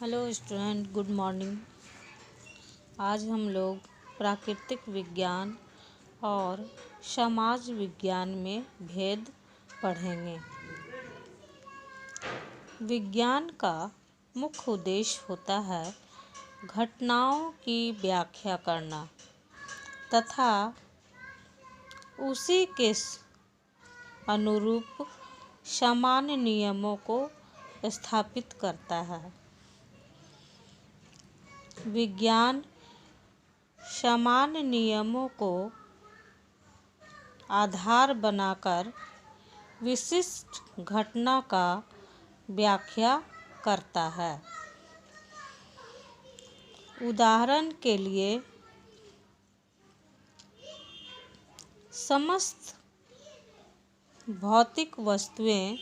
Hello student, good morning. आज हम लोग प्राकृतिक विज्ञान और समाज विज्ञान में भेद पढ़ेंगे। विज्ञान का मुख्य उद्देश्य होता है घटनाओं की व्याख्या करना तथा उसी के अनुरूप सामान्य नियमों को स्थापित करता है। विज्ञान सामान्य नियमों को आधार बनाकर विशिष्ट घटना का व्याख्या करता है। उदाहरण के लिए, समस्त भौतिक वस्तुएं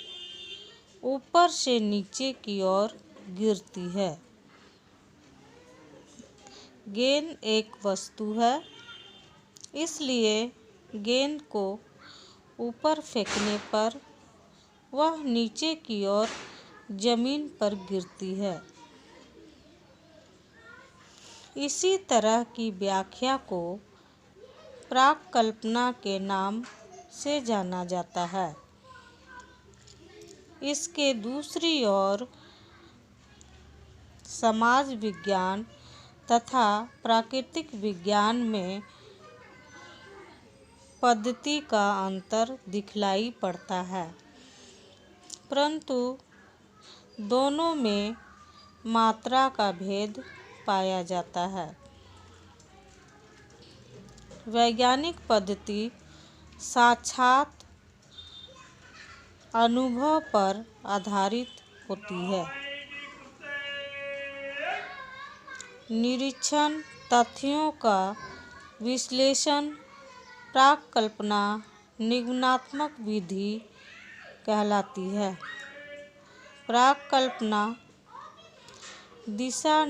ऊपर से नीचे की ओर गिरती है। गेंद एक वस्तु है, इसलिए गेंद को ऊपर फेंकने पर वह नीचे की ओर जमीन पर गिरती है। इसी तरह की व्याख्या को प्राक्कल्पना के नाम से जाना जाता है। इसके दूसरी ओर समाज विज्ञान तथा प्राकृतिक विज्ञान में पद्धति का अंतर दिखलाई पड़ता है, परंतु दोनों में मात्रा का भेद पाया जाता है। वैज्ञानिक पद्धति साक्षात अनुभव पर आधारित होती है। निरीक्षण तथ्यों का विश्लेषण प्राक्कल्पना निगमनात्मक विधि कहलाती है। प्राक्कल्पना दिशा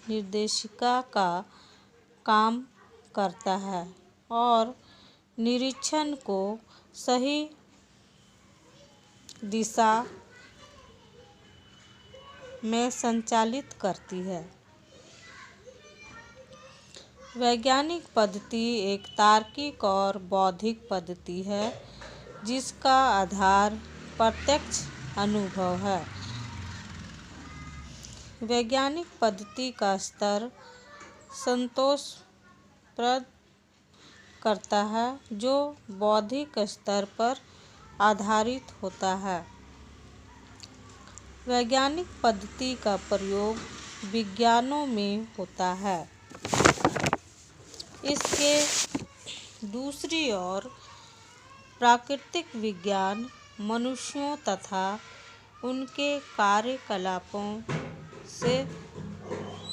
निर्देशिका का काम करता है और निरीक्षण को सही दिशा में संचालित करती है। वैज्ञानिक पद्धति एक तार्किक और बौद्धिक पद्धति है जिसका आधार प्रत्यक्ष अनुभव है। वैज्ञानिक पद्धति का स्तर संतोषप्रद करता है जो बौद्धिक स्तर पर आधारित होता है। वैज्ञानिक पद्धति का प्रयोग विज्ञानों में होता है। इसके दूसरी ओर प्राकृतिक विज्ञान मनुष्यों तथा उनके कार्यकलापों से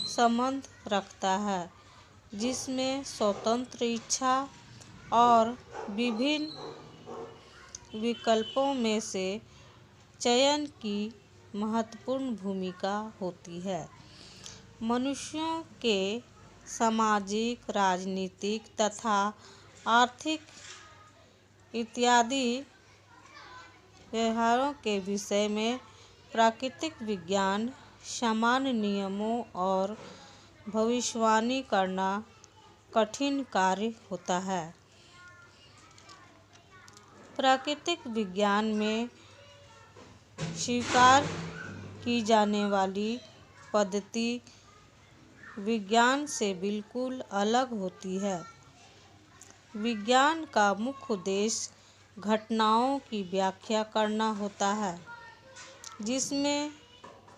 संबंध रखता है, जिसमें स्वतंत्र इच्छा और विभिन्न विकल्पों में से चयन की महत्वपूर्ण भूमिका होती है। मनुष्यों के सामाजिक, राजनीतिक तथा आर्थिक इत्यादि व्यवहारों के विषय में प्राकृतिक विज्ञान सामान्य नियमों और भविष्यवाणी करना कठिन कार्य होता है। प्राकृतिक विज्ञान में स्वीकार की जाने वाली पद्धति विज्ञान से बिल्कुल अलग होती है। विज्ञान का मुख्य उद्देश्य घटनाओं की व्याख्या करना होता है, जिसमें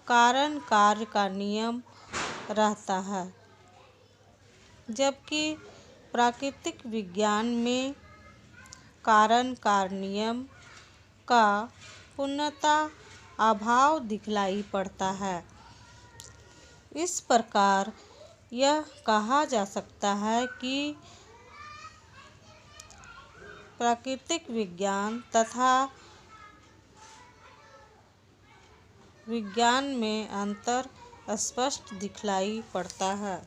कारण कार्य का नियम रहता है, जबकि प्राकृतिक विज्ञान में कारण कार्य नियम का पूर्णतः अभाव दिखलाई पड़ता है। इस प्रकार यह कहा जा सकता है कि प्राकृतिक विज्ञान तथा विज्ञान में अंतर स्पष्ट दिखलाई पड़ता है।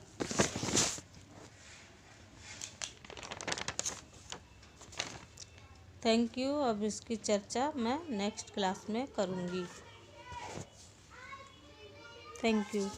Thank you. अब इसकी चर्चा मैं नेक्स्ट क्लास में करूँगी। Thank you.